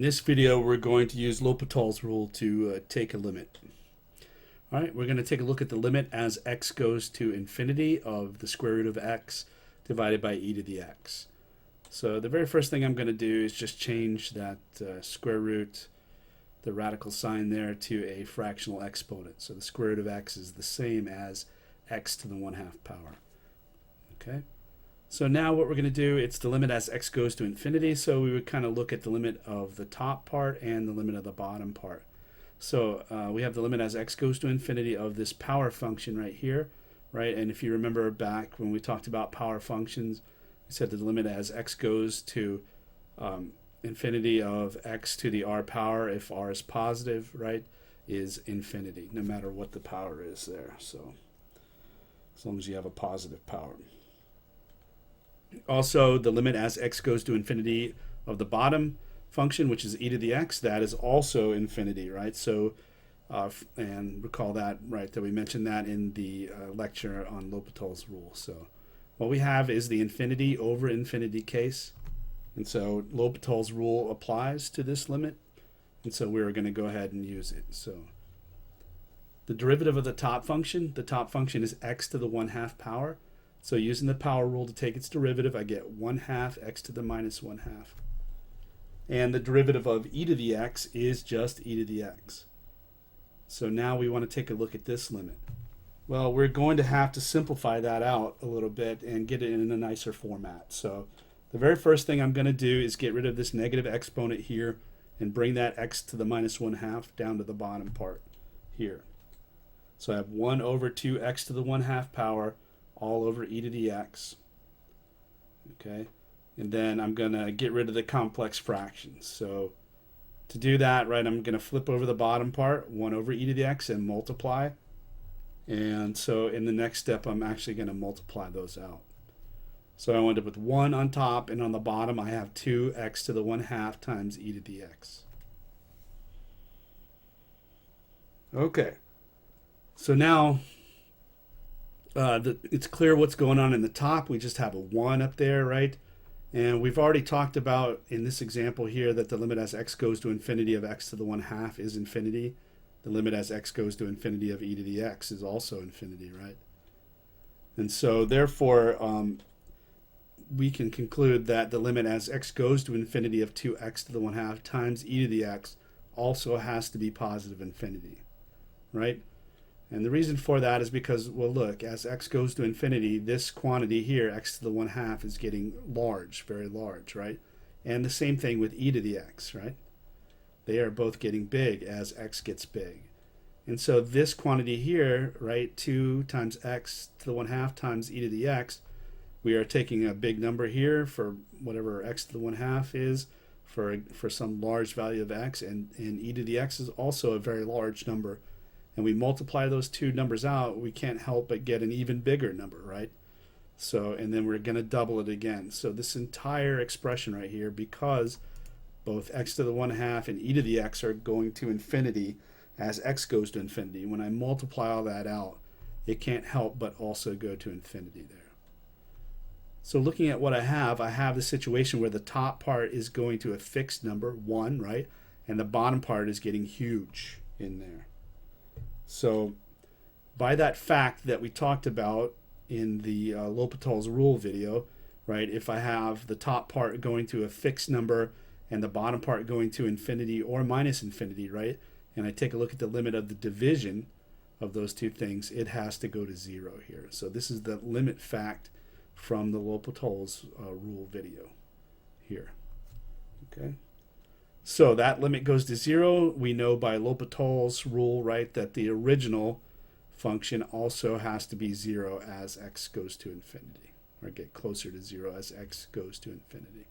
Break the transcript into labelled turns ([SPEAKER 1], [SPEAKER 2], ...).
[SPEAKER 1] In this video, we're going to use L'Hopital's rule to take a limit. All right, we're going to take a look at the limit as x goes to infinity of the square root of x divided by e to the x. So the very first thing I'm going to do is just change that square root, the radical sign there, to a fractional exponent. So the square root of x is the same as x to the 1/2 power. Okay. So now what we're going to do, it's the limit as x goes to infinity. So we would kind of look at the limit of the top part and the limit of the bottom part. So we have the limit as x goes to infinity of this power function right here, right? And if you remember back when we talked about power functions, we said that the limit as x goes to infinity of x to the r power, if r is positive, right, is infinity, no matter what the power is there. So as long as you have a positive power. Also, the limit as x goes to infinity of the bottom function, which is e to the x, that is also infinity, right? So, and recall that, right, that we mentioned that in the lecture on L'Hopital's rule. So what we have is the infinity over infinity case. And so L'Hopital's rule applies to this limit. And so we're going to go ahead and use it. So the derivative of the top function is x to the 1/2 power. So using the power rule to take its derivative, I get 1/2 x to the minus 1/2. And the derivative of e to the x is just e to the x. So now we want to take a look at this limit. Well, we're going to have to simplify that out a little bit and get it in a nicer format. So the very first thing I'm going to do is get rid of this negative exponent here and bring that x to the minus 1/2 down to the bottom part here. So I have 1 over 2x to the 1/2 power all over e to the x. Okay, and then I'm going to get rid of the complex fractions. So to do that, right, I'm going to flip over the bottom part, 1 over e to the x, and multiply. And so in the next step, I'm actually going to multiply those out. So I end up with 1 on top, and on the bottom, I have 2x to the 1/2 times e to the x. Okay, so now it's clear what's going on in the top. We just have a 1 up there, right? And we've already talked about in this example here that the limit as x goes to infinity of x to the 1/2 is infinity. The limit as x goes to infinity of e to the x is also infinity, right? And so therefore, we can conclude that the limit as x goes to infinity of 2x to the 1/2 times e to the x also has to be positive infinity, right? And the reason for that is because, well, look, as x goes to infinity, this quantity here, x to the 1/2, is getting large, very large, right? And the same thing with e to the x, right? They are both getting big as x gets big. And so this quantity here, right, 2 times x to the 1/2 times e to the x, we are taking a big number here for whatever x to the 1/2 is for some large value of x, and e to the x is also a very large number. And we multiply those two numbers out, we can't help but get an even bigger number, right? So, and then we're going to double it again. So this entire expression right here, because both x to the 1/2 and e to the x are going to infinity as x goes to infinity, when I multiply all that out, it can't help but also go to infinity there. So looking at what I have the situation where the top part is going to a fixed number, 1, right? And the bottom part is getting huge in there. So by that fact that we talked about in the L'Hopital's rule video, right, if I have the top part going to a fixed number and the bottom part going to infinity or minus infinity, right, and I take a look at the limit of the division of those two things, it has to go to 0 here. So this is the limit fact from the L'Hopital's rule video here. Okay. So that limit goes to 0. We know by L'Hopital's rule, right, that the original function also has to be 0 as x goes to infinity, or get closer to 0 as x goes to infinity.